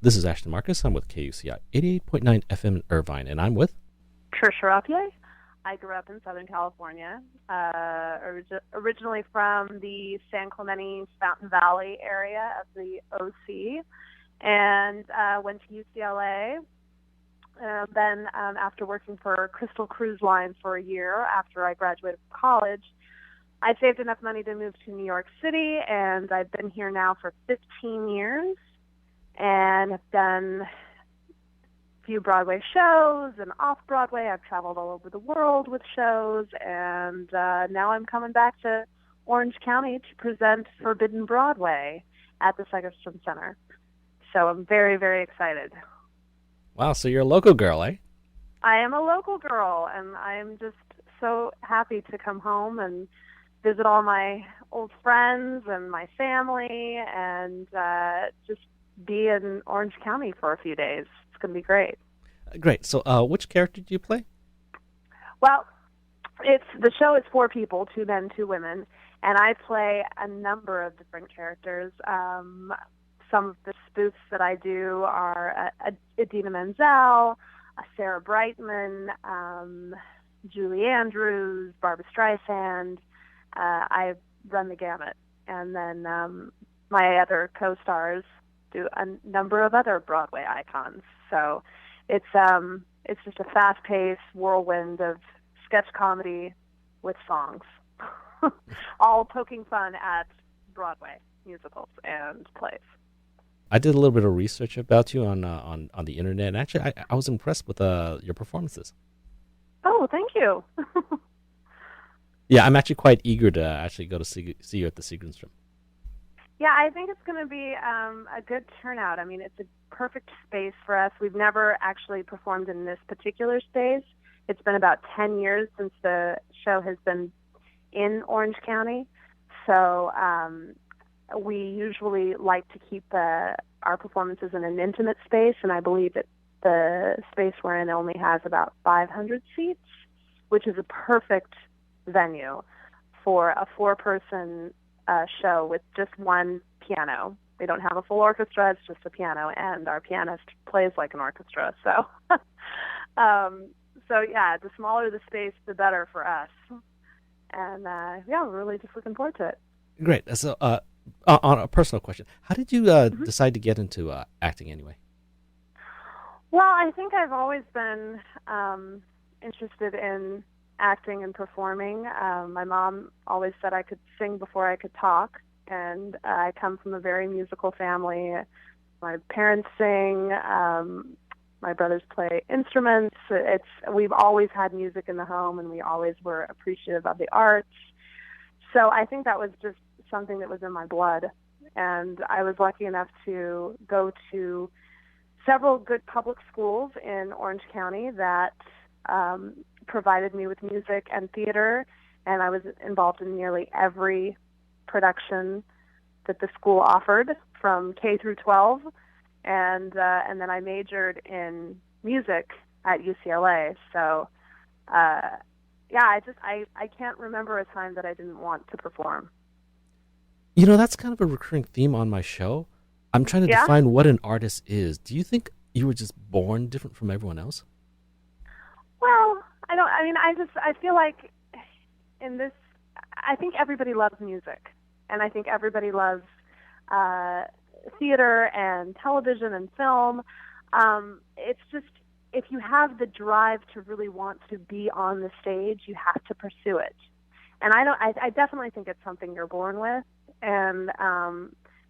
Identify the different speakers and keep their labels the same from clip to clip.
Speaker 1: This is Ashton Marcus. I'm with KUCI 88.9 FM in Irvine, and I'm with...
Speaker 2: Trisha Rapier. I grew up in Southern California, originally from the San Clemente, Fountain Valley area of the OC, and went to UCLA. Then after working for Crystal Cruise Line for a year after I graduated from college, I saved enough money to move to New York City, and I've been here now for 15 years and have done a few Broadway shows and off-Broadway. I've traveled all over the world with shows, and now I'm coming back to Orange County to present Forbidden Broadway at the Segerstrom Center. So I'm very, very excited.
Speaker 1: Wow, so you're a local girl, eh?
Speaker 2: I am a local girl, and I'm just so happy to come home and visit all my old friends and my family and just be in Orange County for a few days. It's going to be great.
Speaker 1: Great. So which character do you play?
Speaker 2: Well, the show is 4 people, 2 men, 2 women, and I play a number of different characters. Some of the spoofs that I do are Idina Menzel, Sarah Brightman, Julie Andrews, Barbara Streisand. I run the gamut. And then my other co-stars do a number of other Broadway icons. So it's just a fast-paced whirlwind of sketch comedy with songs, all poking fun at Broadway musicals and plays.
Speaker 1: I did a little bit of research about you on the internet, and actually I was impressed with your performances.
Speaker 2: Oh, thank you.
Speaker 1: Yeah, I'm actually quite eager to actually go to see you at the Segerstrom.
Speaker 2: Yeah, I think it's going to be a good turnout. I mean, it's a perfect space for us. We've never actually performed in this particular space. It's been about 10 years since the show has been in Orange County. So we usually like to keep our performances in an intimate space, and I believe that the space we're in only has about 500 seats, which is a perfect venue for a 4-person show with just one piano. We don't have a full orchestra, it's just a piano, and our pianist plays like an orchestra. So, yeah, the smaller the space, the better for us. And, yeah, we're really just looking forward to it.
Speaker 1: Great. So, on a personal question, how did you decide to get into acting anyway?
Speaker 2: Well, I think I've always been interested in acting and performing. My mom always said I could sing before I could talk, and I come from a very musical family. My parents sing. My brothers play instruments. We've always had music in the home, and we always were appreciative of the arts. So I think that was just something that was in my blood, and I was lucky enough to go to several good public schools in Orange County that provided me with music and theater, and I was involved in nearly every production that the school offered from K through 12, and then I majored in music at UCLA. So yeah, I can't remember a time that I didn't want to perform.
Speaker 1: You know, that's kind of a recurring theme on my show. I'm trying to define what an artist is. Do you think you were just born different from everyone else?
Speaker 2: Well, I feel like in this, I think everybody loves music, and I think everybody loves theater and television and film. It's just, if you have the drive to really want to be on the stage, you have to pursue it. And I definitely think it's something you're born with, and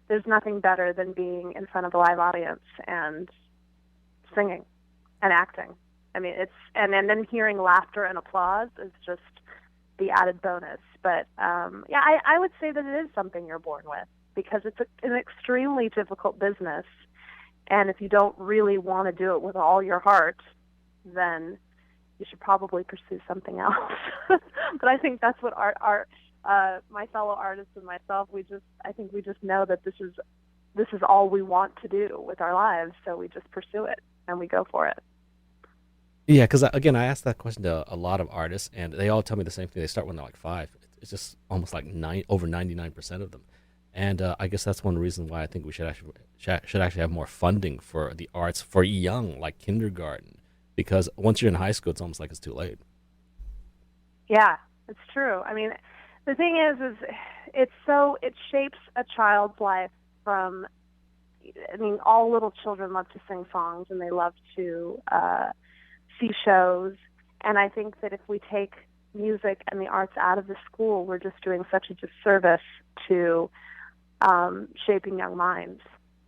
Speaker 2: there's nothing better than being in front of a live audience and singing and acting. I mean, and then hearing laughter and applause is just the added bonus. But yeah, I would say that it is something you're born with, because it's an extremely difficult business, and if you don't really want to do it with all your heart, then you should probably pursue something else. But I think that's what my fellow artists and myself, I think we just know that this is all we want to do with our lives, so we just pursue it and we go for it.
Speaker 1: Yeah, because again, I asked that question to a lot of artists, and they all tell me the same thing. They start when they're like 5. It's just almost like over 99% of them. And I guess that's one reason why I think we should actually have more funding for the arts for young, like kindergarten, because once you're in high school, it's almost like it's too late.
Speaker 2: Yeah, it's true. I mean, the thing is it shapes a child's life from. I mean, all little children love to sing songs and they love to see shows. And I think that if we take music and the arts out of the school, we're just doing such a disservice to shaping young minds.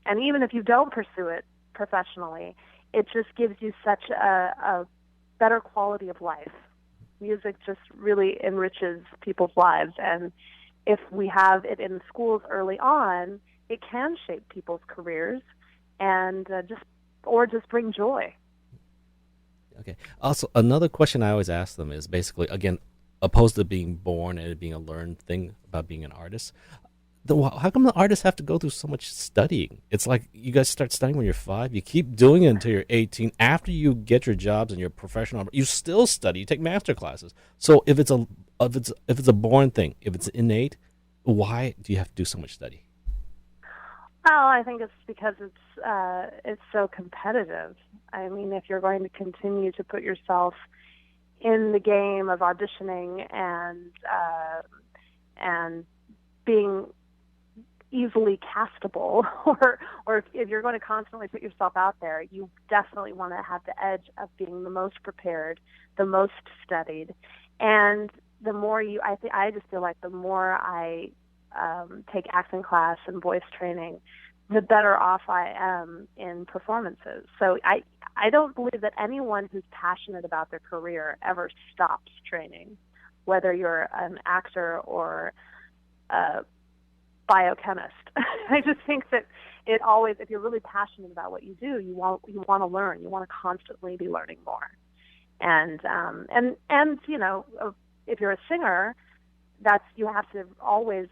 Speaker 2: And even if you don't pursue it professionally, it just gives you such a better quality of life. Music just really enriches people's lives. And if we have it in schools early on, it can shape people's careers and just bring joy.
Speaker 1: Okay. Also, another question I always ask them is basically, again, opposed to being born and it being a learned thing about being an artist, how come the artists have to go through so much studying? It's like you guys start studying when you're 5, you keep doing it until you're 18. After you get your jobs and you're professional, you still study. You take master classes. So if it's a born thing, if it's innate, why do you have to do so much study?
Speaker 2: Well, I think it's because it's so competitive. I mean, if you're going to continue to put yourself in the game of auditioning and being easily castable, or if you're going to constantly put yourself out there, you definitely want to have the edge of being the most prepared, the most studied, and the more I just feel like the more I take acting class and voice training, the better off I am in performances. So I don't believe that anyone who's passionate about their career ever stops training, whether you're an actor or a biochemist. I just think that it always, if you're really passionate about what you do, you want to learn. You want to constantly be learning more. And you know, if you're a singer, you have to always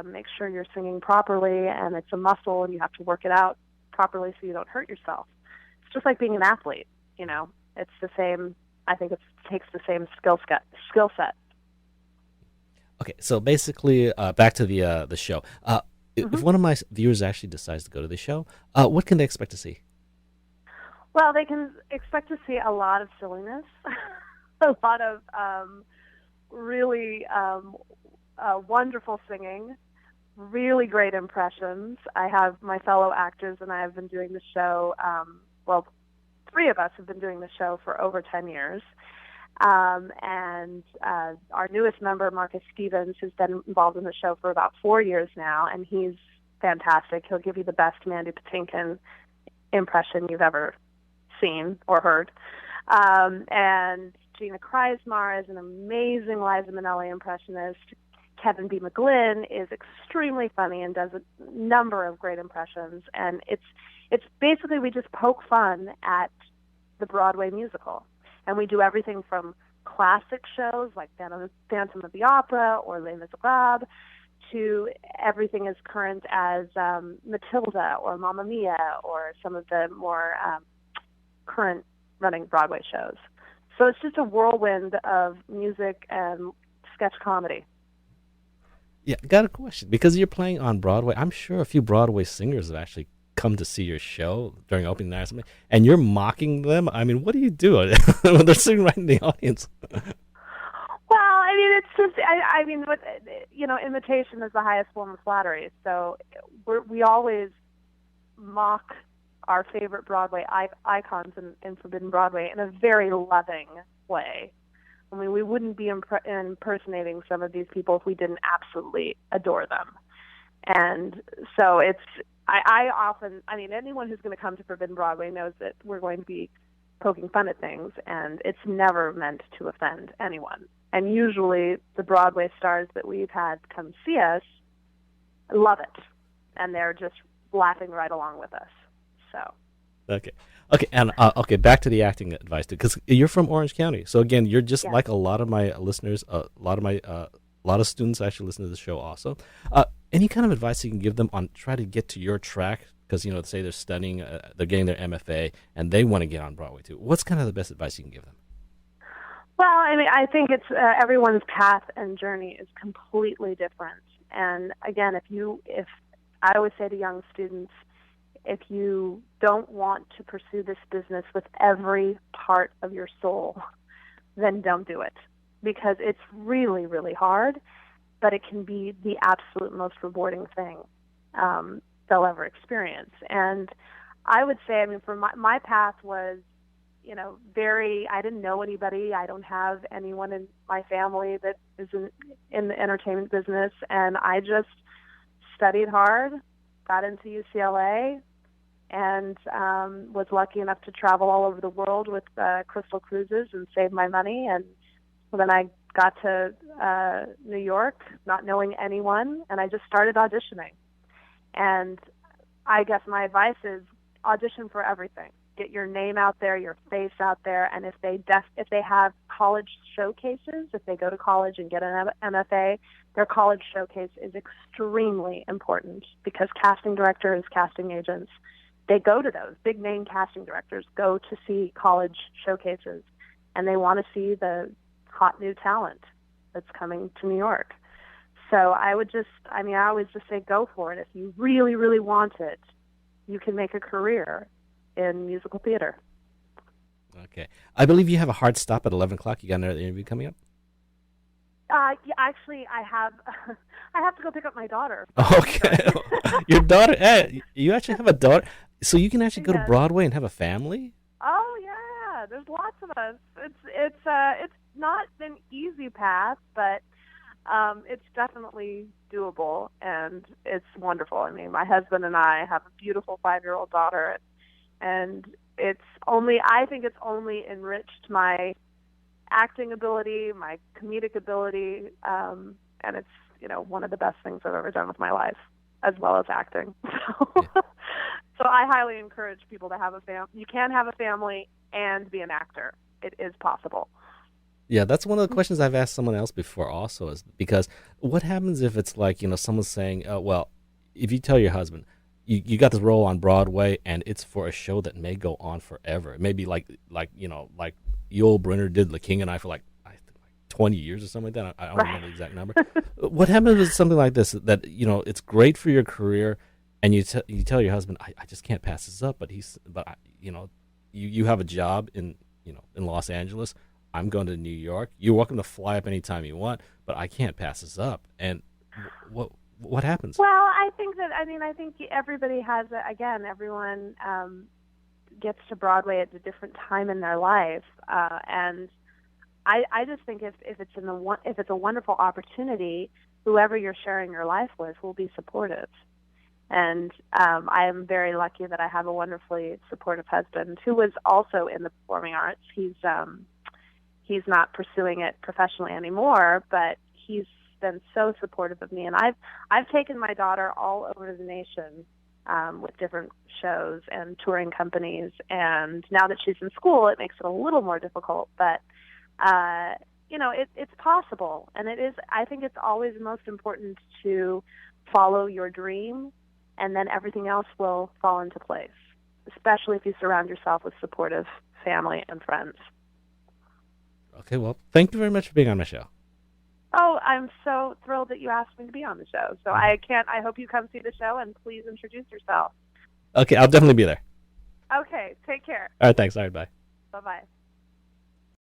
Speaker 2: make sure you're singing properly, and it's a muscle, and you have to work it out properly so you don't hurt yourself. It's just like being an athlete. You know, it's the same. I think it takes the same skill set.
Speaker 1: Okay, so basically, back to the show. If one of my viewers actually decides to go to the show, what can they expect to see?
Speaker 2: Well, they can expect to see a lot of silliness, a lot of really wonderful singing, really great impressions. I have my fellow actors and I have been doing the show, well, 3 of us have been doing the show for over 10 years. And our newest member, Marcus Stevens, has been involved in the show for about 4 years now, and he's fantastic. He'll give you the best Mandy Patinkin impression you've ever seen or heard. And Gina Kreismar is an amazing Liza Minnelli impressionist. Kevin B. McGlynn is extremely funny and does a number of great impressions. And it's basically, we just poke fun at the Broadway musical. And we do everything from classic shows like Phantom of the Opera or Les Miserables to everything as current as Matilda or Mamma Mia or some of the more current running Broadway shows. So it's just a whirlwind of music and sketch comedy.
Speaker 1: Yeah, got a question. Because you're playing on Broadway, I'm sure a few Broadway singers have actually come to see your show during opening night or something, and you're mocking them. I mean, what do you do when they're sitting right in the audience?
Speaker 2: Well, I mean, it's just, I mean, you know, imitation is the highest form of flattery. So we always mock our favorite Broadway icons in Forbidden Broadway in a very loving way. I mean, we wouldn't be impersonating some of these people if we didn't absolutely adore them. And so I often, I mean, anyone who's going to come to Forbidden Broadway knows that we're going to be poking fun at things, and it's never meant to offend anyone. And usually the Broadway stars that we've had come see us love it, and they're just laughing right along with us. So.
Speaker 1: Okay, and back to the acting advice, because you're from Orange County. So again, you're just like a lot of my listeners. A lot of students actually listen to the show also. Any kind of advice you can give them on try to get to your track? Because, you know, say they're studying, they're getting their MFA, and they want to get on Broadway too. What's kind of the best advice you can give them?
Speaker 2: Well, I mean, I think it's everyone's path and journey is completely different. And again, if I always say to young students, if you don't want to pursue this business with every part of your soul, then don't do it, because it's really, really hard, but it can be the absolute most rewarding thing they'll ever experience. And I would say, I mean, for my path was, I didn't know anybody. I don't have anyone in my family that is in the entertainment business. And I just studied hard, got into UCLA, and was lucky enough to travel all over the world with Crystal Cruises and save my money. And then I got to New York, not knowing anyone, and I just started auditioning. And I guess my advice is audition for everything. Get your name out there, your face out there, and if they have college showcases, if they go to college and get an MFA, their college showcase is extremely important, because casting directors, casting agents, they go to those. Big name casting directors go to see college showcases, and they want to see the hot new talent that's coming to New York. So I always just say go for it. If you really, really want it, you can make a career in musical theater.
Speaker 1: Okay. I believe you have a hard stop at 11 o'clock. You got another interview coming up?
Speaker 2: Yeah, actually, I have I have to go pick up my daughter.
Speaker 1: Okay. Your daughter, you actually have a daughter? So you can actually go to Broadway and have a family?
Speaker 2: Oh, yeah. There's lots of us. It's not an easy path, but it's definitely doable, and it's wonderful. I mean, my husband and I have a beautiful 5-year-old daughter, and I think it's only enriched my acting ability, my comedic ability, and it's, one of the best things I've ever done with my life, as well as acting. So I highly encourage people to have a family. You can have a family and be an actor. It is possible.
Speaker 1: Yeah, that's one of the questions I've asked someone else before also, is because what happens if it's like, someone's saying, well, if you tell your husband, you got this role on Broadway and it's for a show that may go on forever. It may be like Yul Brynner did The King and I for like 20 years or something like that. I don't remember the exact number. What happens with something like this, that, it's great for your career, and you tell your husband, I just can't pass this up, but you have a job in Los Angeles. I'm going to New York. You're welcome to fly up anytime you want, but I can't pass this up. And what happens?
Speaker 2: Well, I think everybody has everyone gets to Broadway at a different time in their life, and I just think if it's a wonderful opportunity, whoever you're sharing your life with will be supportive. And I am very lucky that I have a wonderfully supportive husband who was also in the performing arts. He's not pursuing it professionally anymore, but he's been so supportive of me. And I've taken my daughter all over the nation with different shows and touring companies. And now that she's in school, it makes it a little more difficult. But it's possible, and it is. I think it's always most important to follow your dream, and then everything else will fall into place, especially if you surround yourself with supportive family and friends.
Speaker 1: Okay, well, thank you very much for being on my show.
Speaker 2: Oh, I'm so thrilled that you asked me to be on the show. So I hope you come see the show, and please introduce yourself.
Speaker 1: Okay, I'll definitely be there.
Speaker 2: Okay, take care.
Speaker 1: All right, thanks. All right, bye.
Speaker 2: Bye-bye.